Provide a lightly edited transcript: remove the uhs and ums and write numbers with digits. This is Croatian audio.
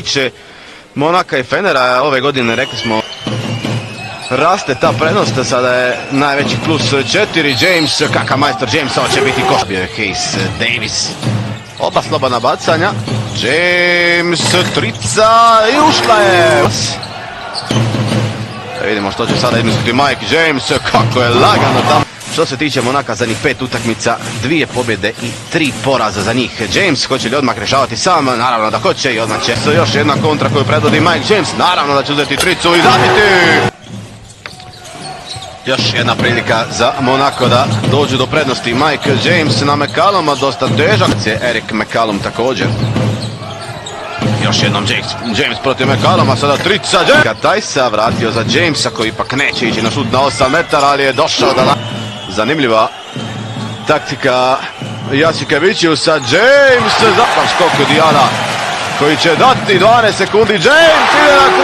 tiče Monaka i Fenera, ove godine rekli smo raste ta prednost, sada je najveći plus 4. James, kakav majstor James, ovo će biti koš. Bio je Hayes Davis, oba slobodna bacanja, James trica i ušla je. Da vidimo što će sada izmisliti Mike James, kako je lagano tamo. Što se tiče Monaka, zadnjih 5 utakmica, 2 pobjede i 3 poraza za njih. James, hoće li odmah rješavati sam? Naravno da hoće i odmah će. Još jedna kontra koju predvodi Mike James, naravno da će uzeti tricu i zabiti. Još jedna prilika za Monako da dođu do prednosti. Mike James na McCalluma, dosta težak. Eric McCallum također. Još jednom James protiv McCalluma, sada trica. Tajsa vratio za Jamesa koji ipak neće ići na šut na 8 metara, ali je došao da... Zanimljiva taktika Jasikevičiusa. James za skok Dijana koji će dati 12 sekundi. James ide na